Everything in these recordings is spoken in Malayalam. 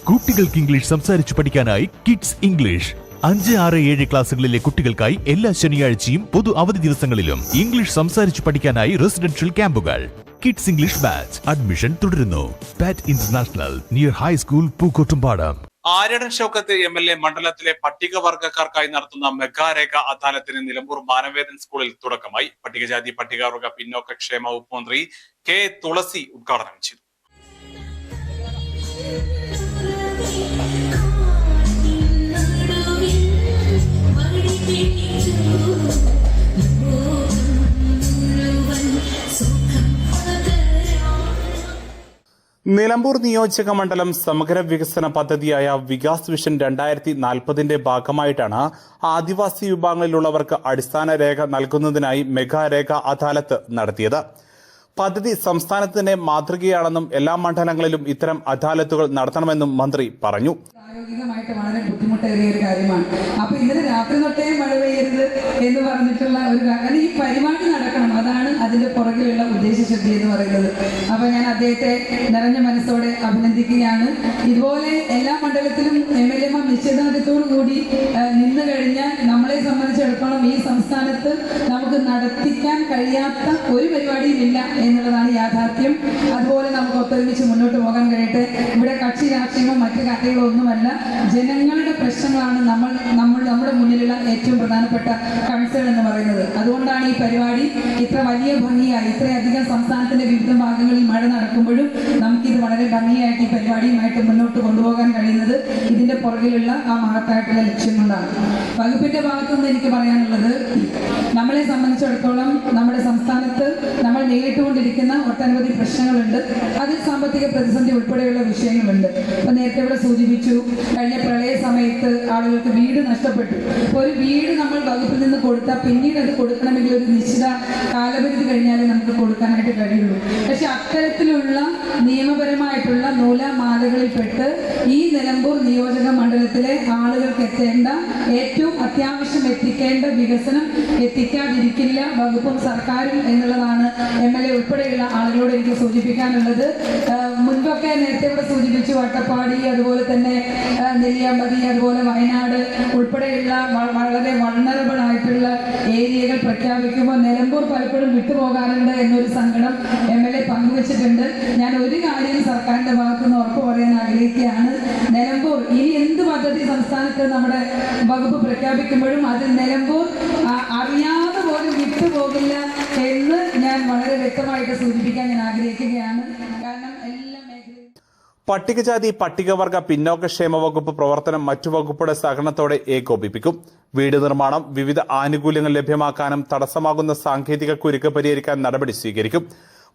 കുട്ടികൾക്ക് ഇംഗ്ലീഷ് സംസാരിച്ചു പഠിക്കാനായി കിഡ്സ് ഇംഗ്ലീഷ് 5, 6, 7 ക്ലാസ്സുകളിലെ കുട്ടികൾക്കായി എല്ലാ ശനിയാഴ്ചയും പൊതു അവധി ദിവസങ്ങളിലും ഇംഗ്ലീഷ് സംസാരിച്ചു പഠിക്കാനായി റെസിഡൻഷ്യൽ ക്യാമ്പുകൾ. കിഡ്സ് ഇംഗ്ലീഷ് ബാച്ച് അഡ്മിഷൻ തുടരുന്നു. Pat international near high school Pookkottumpadam. Aryadan Shoukath MLA മണ്ഡലത്തിലെ പട്ടികവർഗക്കാർക്കായി നടത്തുന്ന മെഗാരേഖ അദാലത്തിന് നിലമ്പൂർ മാനവേദൻ സ്കൂളിൽ തുടക്കമായി. പട്ടികജാതി പട്ടികവർഗ പിന്നോക്ക ക്ഷേമ വകുപ്പ് മന്ത്രി കെ തുളസി ഉദ്ഘാടനം ചെയ്തു. നിലമ്പൂർ നിയോജക മണ്ഡലം സമഗ്ര വികസന പദ്ധതിയായ വികാസ് വിഷൻ 2040 ഭാഗമായിട്ടാണ് ആദിവാസി വിഭാഗങ്ങളിലുള്ളവർക്ക് അടിസ്ഥാന രേഖ നൽകുന്നതിനായി മെഗാരേഖ അദാലത്ത് നടത്തിയത്. പദ്ധതി സംസ്ഥാനത്തിന്റെ മാതൃകയാണെന്നും എല്ലാ മണ്ഡലങ്ങളിലും ഇത്തരം അദാലത്തുകൾ നടത്തണമെന്നും മന്ത്രി പറഞ്ഞു. പ്രായോഗികമായിട്ട് വളരെ ബുദ്ധിമുട്ടേറിയ ഒരു കാര്യമാണ്. അപ്പൊ ഇന്നലെ രാത്രി തൊട്ടേ മഴ പെയ്യരുത് എന്ന് പറഞ്ഞിട്ടുള്ള ഒരു കാര്യം, ഈ പരിപാടി നടക്കണം, അതാണ് അതിന്റെ പുറകിലുള്ള ഉദ്ദേശശുദ്ധി എന്ന് പറയുന്നത്. അപ്പൊ ഞാൻ അദ്ദേഹത്തെ നിറഞ്ഞ മനസ്സോടെ അഭിനന്ദിക്കുകയാണ്. ഇതുപോലെ എല്ലാ മണ്ഡലത്തിലും MLA നിശ്ചയദാർഢ്യത്തോടു കൂടി നിന്ന് കഴിഞ്ഞാൽ നമ്മളെ സംബന്ധിച്ചിടത്തോളം ഈ സംസ്ഥാനത്ത് നമുക്ക് നടത്തിക്കാൻ കഴിയാത്ത ഒരു പരിപാടിയും ഇല്ല എന്നുള്ളതാണ് യാഥാർത്ഥ്യം. അതുപോലെ നമുക്ക് ഒത്തൊരുമിച്ച് മുന്നോട്ട് പോകാൻ കഴിയട്ടെ. ഇവിടെ കക്ഷി രാഷ്ട്രീയമോ മറ്റു കാര്യങ്ങളോ ഒന്നുമല്ല, ജനങ്ങളുടെ പ്രശ്നങ്ങളാണ് നമ്മുടെ മുന്നിലുള്ള ഏറ്റവും പ്രധാനപ്പെട്ട കൺസേൺ എന്ന് പറയുന്നത്. അതുകൊണ്ടാണ് ഈ പരിപാടി ഇത്ര വലിയ ഭംഗിയായി, ഇത്രയധികം സംസ്ഥാനത്തിന്റെ വിവിധ ഭാഗങ്ങളിൽ മഴ നടക്കുമ്പോഴും നമുക്കിത് വളരെ ഭംഗിയായിട്ട് ഈ പരിപാടിയുമായിട്ട് മുന്നോട്ട് കൊണ്ടുപോകാൻ കഴിയുന്നത് ഇതിന്റെ പുറകിലുള്ള ആ മഹത്തായിട്ടുള്ള ലക്ഷ്യം കൊണ്ടാണ്. വകുപ്പിന്റെ ഭാഗത്തുനിന്ന് എനിക്ക് പറയാനുള്ളത്, നമ്മളെ സംബന്ധിച്ചിടത്തോളം നമ്മുടെ സംസ്ഥാനത്ത് നമ്മൾ നേരിട്ടുകൊണ്ടിരിക്കുന്ന ഒട്ടനവധി പ്രശ്നങ്ങളുണ്ട്. അതിൽ സാമ്പത്തിക പ്രതിസന്ധി ഉൾപ്പെടെയുള്ള വിഷയങ്ങളുണ്ട്. അപ്പൊ നേരത്തെ ഇവിടെ സൂചിപ്പിച്ചു, കഴിഞ്ഞ പ്രളയ സമയത്ത് ആളുകൾക്ക് വീട് നഷ്ടപ്പെട്ടു. അപ്പോൾ ഒരു വീട് നമ്മൾ വകുപ്പിൽ നിന്ന് കൊടുത്താൽ പിന്നീട് അത് കൊടുക്കണമെങ്കിൽ ഒരു നിശ്ചിത കാലപരിധി കഴിഞ്ഞാലേ നമുക്ക് കൊടുക്കാനായിട്ട് കഴിയുള്ളൂ. പക്ഷെ അത്തരത്തിലുള്ള നിയമപരമായിട്ടുള്ള നൂലാമാലകളിൽപ്പെട്ട് ഈ നിലമ്പൂർ നിയോജക മണ്ഡലത്തിലെ ആളുകൾക്ക് എത്തേണ്ട, ഏറ്റവും അത്യാവശ്യം എത്തിക്കേണ്ട വികസനം എത്തിക്കാതിരിക്കില്ല വകുപ്പും സർക്കാരും എന്നുള്ളതാണ് MLA ഉൾപ്പെടെയുള്ള ആളുകളോട് എനിക്ക് സൂചിപ്പിക്കാനുള്ളത്. മുൻപൊക്കെ നേരത്തെ ഇവിടെ സൂചിപ്പിച്ചു, അട്ടപ്പാടി, അതുപോലെ തന്നെ നെല്ലിയാമ്പതി, അതുപോലെ വയനാട് ഉൾപ്പെടെയുള്ള വളരെ വൾണറബിൾ ആയിട്ടുള്ള ഏരിയകൾ പ്രഖ്യാപിക്കുമ്പോൾ നിലമ്പൂർ പലപ്പോഴും വിട്ടുപോകാറുണ്ട് എന്നൊരു സങ്കടം MLA പങ്കുവച്ചിട്ടുണ്ട്. ഞാൻ ഒരു കാര്യം സർക്കാരിന്റെ ഭാഗത്തുനിന്ന് ഉറപ്പ് പറയാൻ ആഗ്രഹിക്കുകയാണ്, നിലമ്പൂർ ഇനി എന്ത് പദ്ധതി സംസ്ഥാനത്ത് നമ്മുടെ വകുപ്പ് പ്രഖ്യാപിക്കുമ്പോഴും അത് നിലമ്പൂർ അറിയാതെ പോലും വിട്ടുപോകില്ല എന്ന് ഞാൻ വളരെ വ്യക്തമായിട്ട് സൂചിപ്പിക്കാൻ ഞാൻ ആഗ്രഹിക്കുകയാണ്. കാരണം എല്ലാ മേഖലയിലും പട്ടികജാതി പട്ടികവർഗ പിന്നോക്ക ക്ഷേമ വകുപ്പ് പ്രവർത്തനം മറ്റു വകുപ്പുകളുടെ സഹകരണത്തോടെ ഏകോപിപ്പിക്കും. വീട് നിർമ്മാണം, വിവിധ ആനുകൂല്യങ്ങൾ ലഭ്യമാക്കാനും തടസ്സമാകുന്ന സാങ്കേതിക കുരുക്ക് പരിഹരിക്കാൻ നടപടി സ്വീകരിക്കും.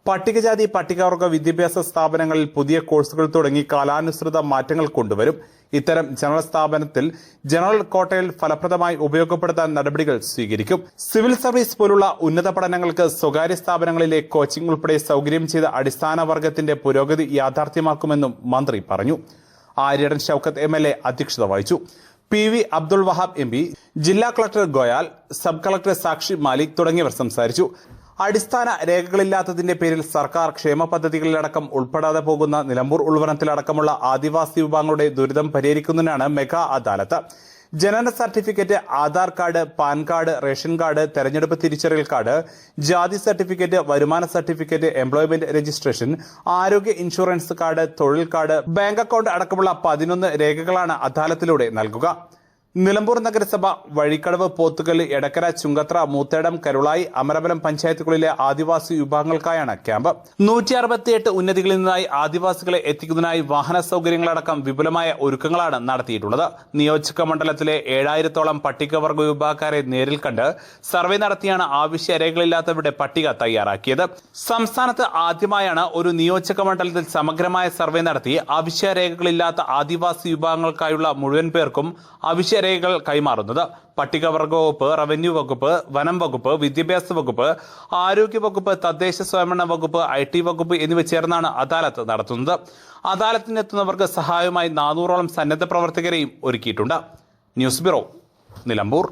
പട്ടികജാതി പട്ടികവർഗ വിദ്യാഭ്യാസ സ്ഥാപനങ്ങളിൽ പുതിയ കോഴ്സുകൾ തുടങ്ങി കാലാനുസൃത മാറ്റങ്ങൾ കൊണ്ടുവരും. ഇത്തരം ജനറൽ സ്ഥാപനത്തിൽ ജനറൽ കോട്ടയിൽ ഫലപ്രദമായി ഉപയോഗപ്പെടുത്താൻ നടപടികൾ സ്വീകരിക്കും. സിവിൽ സർവീസ് പോലുള്ള ഉന്നത പഠനങ്ങൾക്ക് സ്വകാര്യ സ്ഥാപനങ്ങളിലെ കോച്ചിംഗ് ഉൾപ്പെടെ സൗകര്യം ചെയ്ത അടിസ്ഥാന വർഗത്തിന്റെ പുരോഗതി യാഥാർത്ഥ്യമാക്കുമെന്നും മന്ത്രി പറഞ്ഞു. ആര്യടൻ ഷൗക്കത്ത് MLA അധ്യക്ഷത വഹിച്ചു. PV അബ്ദുൾ വഹാബ് MP, ജില്ലാ കളക്ടർ ഗോയാൽ, സബ് കളക്ടർ സാക്ഷി മാലിക് തുടങ്ങിയവർ സംസാരിച്ചു. അടിസ്ഥാന രേഖകളില്ലാത്തതിന്റെ പേരിൽ സർക്കാർ ക്ഷേമ പദ്ധതികളിലടക്കം ഉൾപ്പെടാതെ പോകുന്ന നിലമ്പൂർ ഉൾവനത്തിലടക്കമുള്ള ആദിവാസി വിഭാഗങ്ങളുടെ ദുരിതം പരിഹരിക്കുന്നതിനാണ് മെഗാ അദാലത്ത്. ജനന certificate, Aadhaar card, pan card, ration card, തെരഞ്ഞെടുപ്പ് തിരിച്ചറിയൽ കാർഡ്, ജാതി സർട്ടിഫിക്കറ്റ്, വരുമാന സർട്ടിഫിക്കറ്റ്, എംപ്ലോയ്മെന്റ് രജിസ്ട്രേഷൻ, ആരോഗ്യ ഇൻഷുറൻസ് കാർഡ്, തൊഴിൽ കാർഡ്, ബാങ്ക് അക്കൗണ്ട് അടക്കമുള്ള 11 രേഖകളാണ് അദാലത്തിലൂടെ നൽകുക. നിലമ്പൂർ നഗരസഭ വഴിക്കടവ്, പോത്തുകല്ല്, എടക്കര, ചുങ്കത്ര, മൂത്തേടം, കരുളായി, അമരബലം പഞ്ചായത്തുകളിലെ ആദിവാസി വിഭാഗങ്ങൾക്കായാണ് ക്യാമ്പ്. 168 ഉന്നതികളിൽ നിന്നായി ആദിവാസികളെ എത്തിക്കുന്നതിനായി വാഹന സൗകര്യങ്ങളടക്കം വിപുലമായ ഒരുക്കങ്ങളാണ് നടത്തിയിട്ടുള്ളത്. നിയോജക മണ്ഡലത്തിലെ 7000-ഓളം പട്ടികവർഗ വിഭാഗക്കാരെ നേരിൽ കണ്ട് സർവേ നടത്തിയാണ് ആവശ്യ രേഖകളില്ലാത്തവരുടെ പട്ടിക തയ്യാറാക്കിയത്. സംസ്ഥാനത്ത് ആദ്യമായാണ് ഒരു നിയോജക മണ്ഡലത്തിൽ സമഗ്രമായ സർവേ നടത്തി ആവശ്യ രേഖകളില്ലാത്ത ആദിവാസി വിഭാഗങ്ങൾക്കായുള്ള മുഴുവൻ പേർക്കും ആവശ്യ രേഖകൾ കൈമാറുന്നത്. പട്ടികവർഗ വകുപ്പ്, റവന്യൂ വകുപ്പ്, വനം വകുപ്പ്, വിദ്യാഭ്യാസ വകുപ്പ്, ആരോഗ്യ വകുപ്പ്, തദ്ദേശ സ്വയംഭരണ വകുപ്പ്, IT വകുപ്പ് എന്നിവ ചേർന്നാണ് അദാലത്ത് നടത്തുന്നത്. അദാലത്തിനെത്തുന്നവർക്ക് സഹായമായി 400-ഓളം സന്നദ്ധ പ്രവർത്തകരെയും ഒരുക്കിയിട്ടുണ്ട്. News bureau, Nilambur.